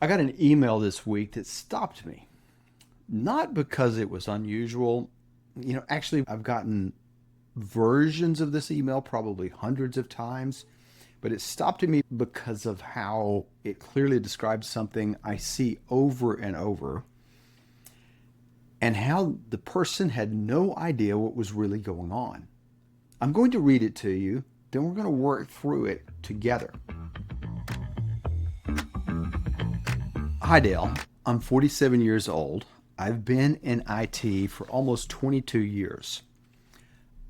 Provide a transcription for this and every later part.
I got an email this week that stopped me. Not because it was unusual. Actually, I've gotten versions of this email probably hundreds of times, but it stopped me because of how it clearly describes something I see over and over and how the person had no idea what was really going on. I'm going to read it to you, then we're going to work through it together. Hi, Dale. I'm 47 years old. I've been in IT for almost 22 years.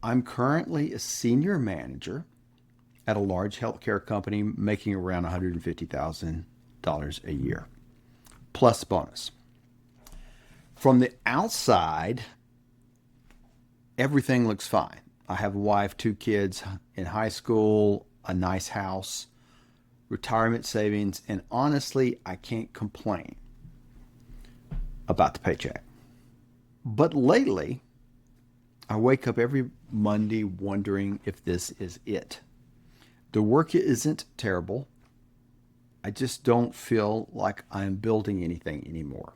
I'm currently a senior manager at a large healthcare company making around $150,000 a year, plus bonus. From the outside, everything looks fine. I have a wife, two kids in high school, a nice house, retirement savings, and honestly, I can't complain about the paycheck. But lately, I wake up every Monday wondering if this is it. The work isn't terrible. I just don't feel like I'm building anything anymore.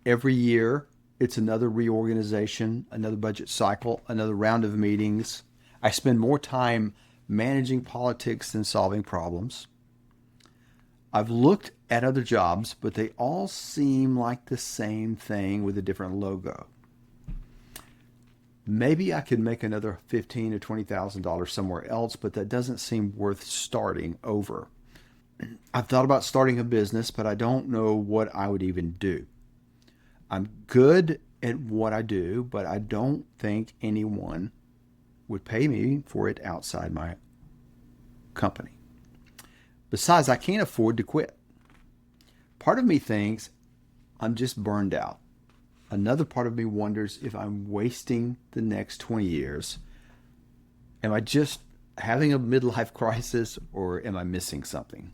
Every year, it's another reorganization, another budget cycle, another round of meetings. I spend more time managing politics than solving problems. I've looked at other jobs, but they all seem like the same thing with a different logo. Maybe I could make another $15,000 to $20,000 somewhere else, but that doesn't seem worth starting over. I've thought about starting a business, but I don't know what I would even do. I'm good at what I do, but I don't think anyone would pay me for it outside my company. Besides, I can't afford to quit. Part of me thinks I'm just burned out. Another part of me wonders if I'm wasting the next 20 years. Am I just having a midlife crisis or am I missing something?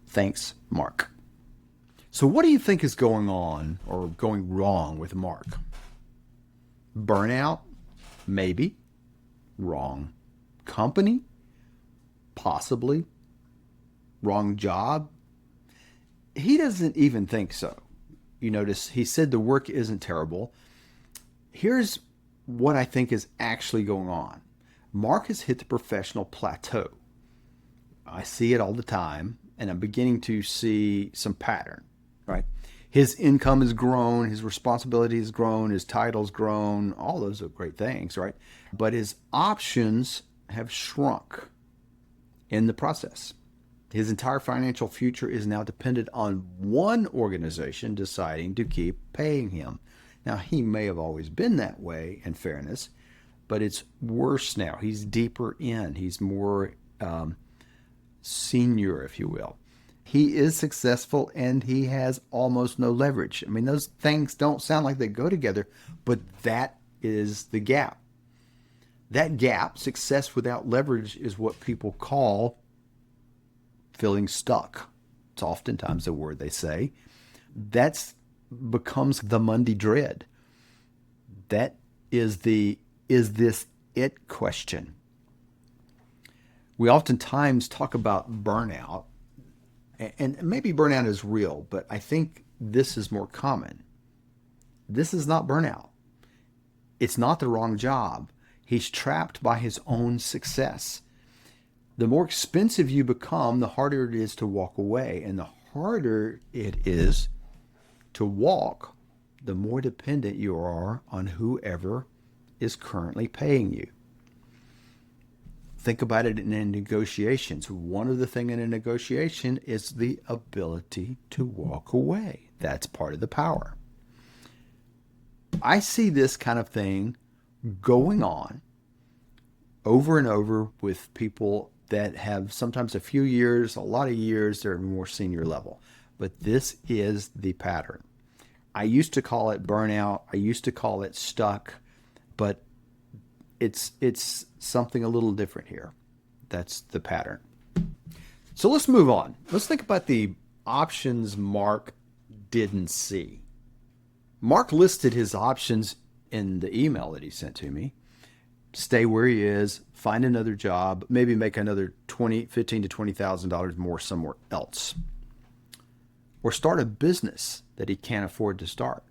Thanks, Mark. So, what do you think is going on or going wrong with Mark? Burnout? Maybe. Wrong. Company? Possibly. Wrong job? He doesn't even think so. You notice he said the work isn't terrible. Here's what I think is actually going on. Mark has hit the professional plateau. I see it all the time, and I'm beginning to see some pattern, right? His income has grown, his responsibility has grown, his title's grown, all those are great things, right? But his options have shrunk in the process. His entire financial future is now dependent on one organization deciding to keep paying him. Now, he may have always been that way, in fairness, but it's worse now. He's deeper in. He's more senior, if you will. He is successful and he has almost no leverage. I mean, those things don't sound like they go together, but that is the gap. That gap, success without leverage, is what people call feeling stuck. It's oftentimes a word they say. That becomes the Monday dread. That is the is this it question. We oftentimes talk about burnout, and maybe burnout is real, but I think this is more common. This is not burnout. It's not the wrong job. He's trapped by his own success. The more expensive you become, the harder it is to walk away. And the harder it is to walk, the more dependent you are on whoever is currently paying you. Think about it in negotiations. One of the things in a negotiation is the ability to walk away. That's part of the power. I see this kind of thing going on over and over with people that have sometimes a few years, a lot of years, they're more senior level. But this is the pattern. I used to call it burnout. I used to call it stuck, but it's something a little different here. That's the pattern. So let's move on. Let's think about the options Mark didn't see. Mark listed his options in the email that he sent to me. Stay where he is, find another job, maybe make another $15,000 to $20,000 more somewhere else. or start a business that he can't afford to start.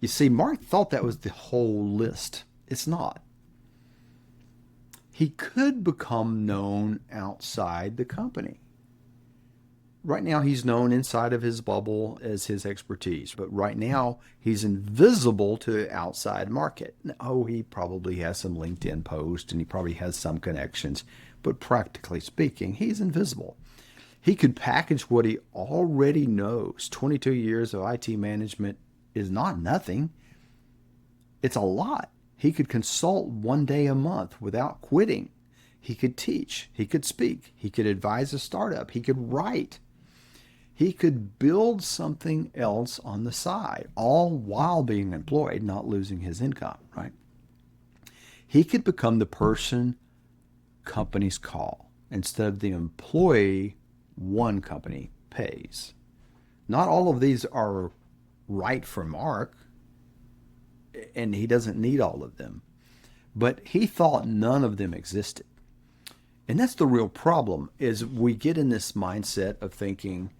You see, Mark thought that was the whole list. It's not. He could become known outside the company. Right now, he's known inside of his bubble as his expertise, but right now, he's invisible to the outside market. Oh, he probably has some LinkedIn posts and he probably has some connections, but practically speaking, he's invisible. He could package what he already knows. 22 years of IT management is not nothing. It's a lot. He could consult 1 day a month without quitting. He could teach. He could speak. He could advise a startup. He could write. He could build something else on the side, all while being employed, not losing his income, right? He could become the person companies call instead of the employee one company pays. Not all of these are right for Mark, and he doesn't need all of them. But he thought none of them existed. And that's the real problem, is we get in this mindset of thinking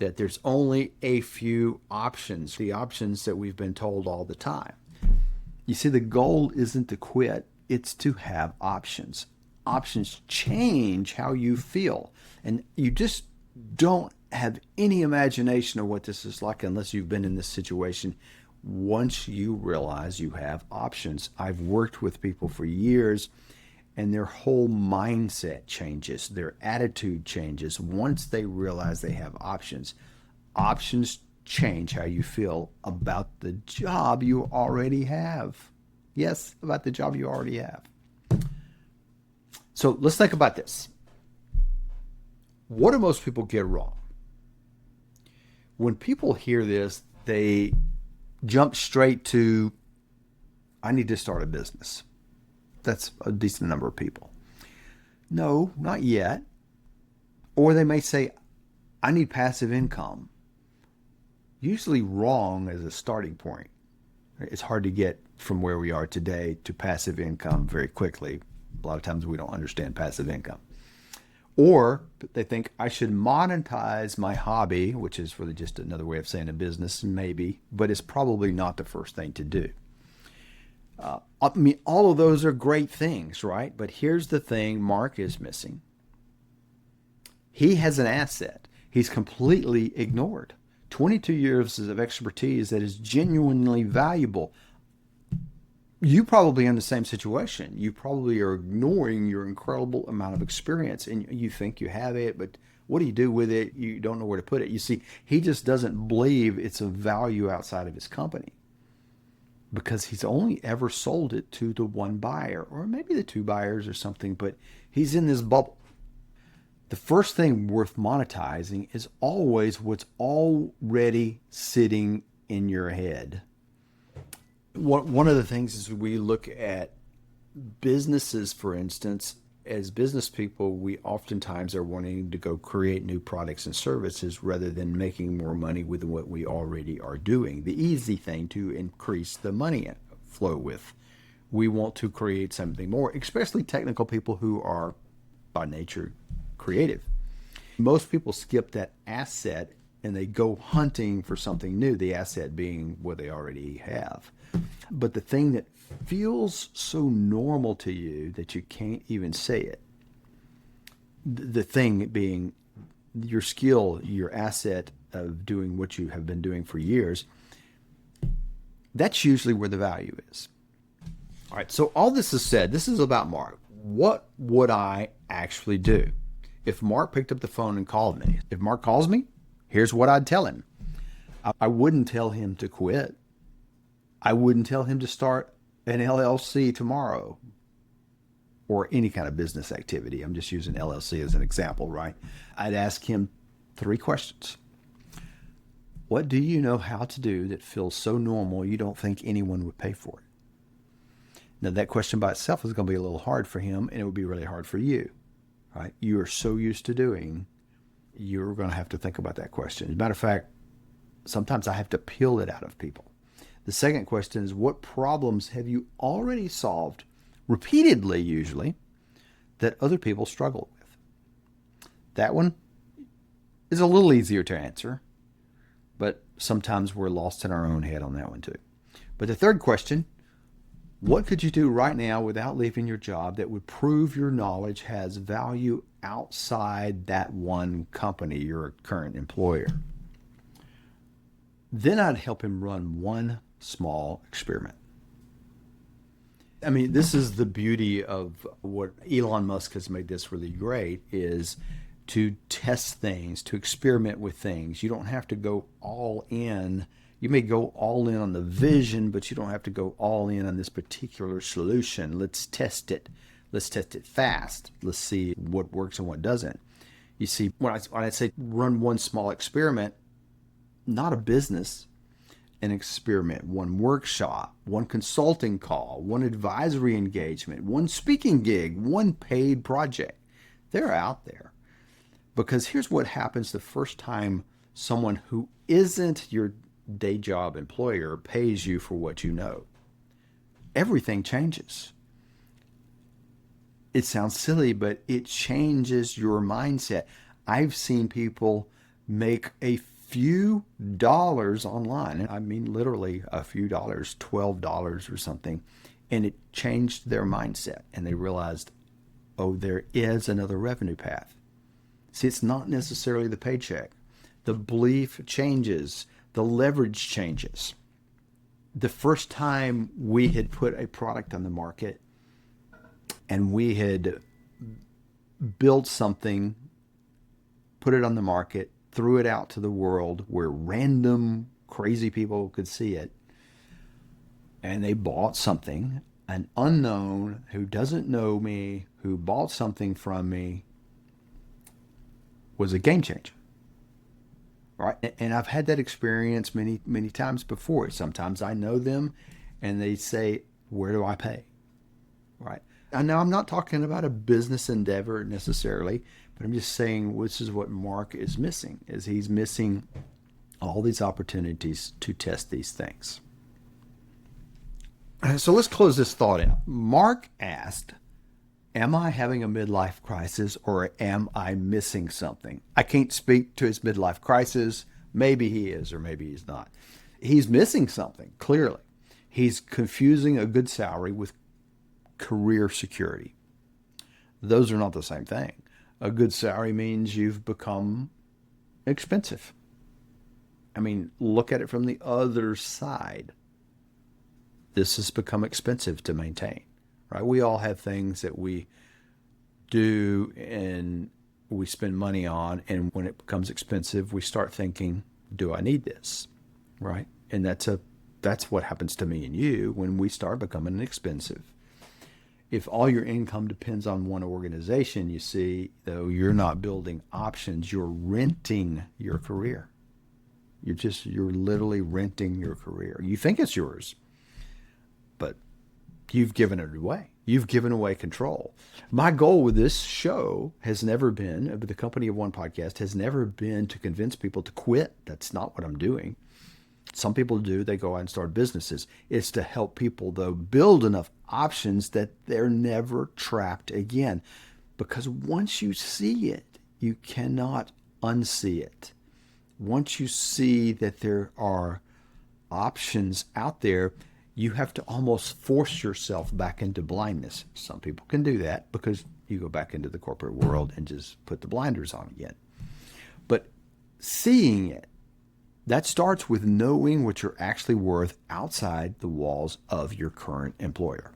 that there's only a few options, the options that we've been told all the time. You see, the goal isn't to quit, it's to have options. Options change how you feel. And you just don't have any imagination of what this is like unless you've been in this situation. Once you realize you have options, I've worked with people for years, and their whole mindset changes, their attitude changes once they realize they have options. Options change how you feel about the job you already have. Yes, about the job you already have. So let's think about this. What do most people get wrong? When people hear this, they jump straight to, I need to start a business. That's a decent number of people. No, not yet. Or they may say, I need passive income. Usually wrong as a starting point. It's hard to get from where we are today to passive income very quickly. A lot of times we don't understand passive income. Or they think I should monetize my hobby, which is really just another way of saying a business, maybe, but it's probably not the first thing to do. I mean, all of those are great things, right? But here's the thing Mark is missing. He has an asset he's completely ignored. 22 years of expertise that is genuinely valuable. You probably in the same situation. You probably are ignoring your incredible amount of experience, and you think you have it, but what do you do with it? You don't know where to put it. You see, he just doesn't believe it's of value outside of his company, because he's only ever sold it to the one buyer, or maybe the two buyers or something, but he's in this bubble. The first thing worth monetizing is always what's already sitting in your head. One of the things is we look at businesses, for instance. As business people, we oftentimes are wanting to go create new products and services rather than making more money with what we already are doing. The easy thing to increase the money flow with. We want to create something more, especially technical people who are by nature creative. Most people skip that asset and they go hunting for something new, the asset being what they already have. But the thing that feels so normal to you that you can't even say it, the thing being your skill, your asset of doing what you have been doing for years, that's usually where the value is. All right, so all this is said, this is about Mark. What would I actually do? If Mark picked up the phone and called me, if Mark calls me, here's what I'd tell him. I wouldn't tell him to quit. I wouldn't tell him to start an LLC tomorrow or any kind of business activity. I'm just using LLC as an example, right? I'd ask him 3 questions. What do you know how to do that feels so normal you don't think anyone would pay for it? Now, that question by itself is going to be a little hard for him, and it would be really hard for you, right? You are so used to doing, you're going to have to think about that question. As a matter of fact, sometimes I have to peel it out of people. The second question is, what problems have you already solved, repeatedly usually, that other people struggle with? That one is a little easier to answer. sometimes we're lost in our own head on that one too. But the third question, what could you do right now without leaving your job that would prove your knowledge has value outside that one company, your current employer? Then I'd help him run one small experiment. I mean, this is the beauty of what Elon Musk has made this really great, is to test things, to experiment with things. You don't have to go all in. You may go all in on the vision, but you don't have to go all in on this particular solution. Let's test it. Let's test it fast. Let's see what works and what doesn't. You see, when I say run one small experiment, not a business, an experiment, one workshop, one consulting call, one advisory engagement, one speaking gig, one paid project. They're out there. Because here's what happens the first time someone who isn't your day job employer pays you for what you know. Everything changes. It sounds silly, but it changes your mindset. I've seen people make a few dollars online. I mean, literally a few dollars, $12 or something. And it changed their mindset. And they realized, oh, there is another revenue path. See, it's not necessarily the paycheck. The belief changes. The leverage changes. The first time we had put a product on the market and we had built something, put it on the market, threw it out to the world where random crazy people could see it, and they bought something, an unknown who doesn't know me, who bought something from me, was a game changer. Right? And I've had that experience many, many times before. Sometimes I know them and they say, where do I pay? Right? I know I'm not talking about a business endeavor necessarily, but I'm just saying this is what Mark is missing, is he's missing all these opportunities to test these things. So let's close this thought out. Mark asked, am I having a midlife crisis or am I missing something? I can't speak to his midlife crisis. Maybe he is or maybe he's not. He's missing something, clearly. He's confusing a good salary with career security. Those are not the same thing. A good salary means you've become expensive. I mean, look at it from the other side. This has become expensive to maintain. Right? We all have things that we do and we spend money on, and when it becomes expensive, we start thinking, do I need this? Right? And that's what happens to me and you when we start becoming expensive. If all your income depends on one organization, you see, though, you're not building options, you're renting your career. You're literally renting your career. You think it's yours, but you've given it away. You've given away control. My goal with this show has never been, with the Company of One podcast, has never been to convince people to quit. That's not what I'm doing. Some people do. They go out and start businesses. It's to help people, though, build enough options that they're never trapped again. Because once you see it, you cannot unsee it. Once you see that there are options out there, you have to almost force yourself back into blindness. Some people can do that because you go back into the corporate world and just put the blinders on again. But seeing it, that starts with knowing what you're actually worth outside the walls of your current employer.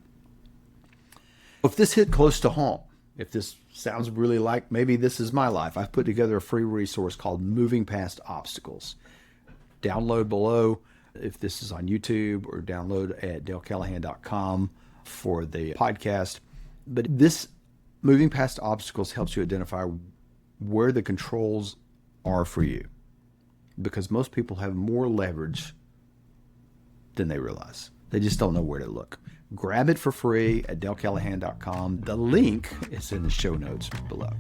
If this hit close to home, if this sounds really like maybe this is my life, I've put together a free resource called Moving Past Obstacles. Download below if this is on YouTube, or download at dalecallahan.com for the podcast. But this Moving Past Obstacles helps you identify where the controls are for you, because most people have more leverage than they realize. They just don't know where to look. Grab it for free at dalecallahan.com. The link is in the show notes below.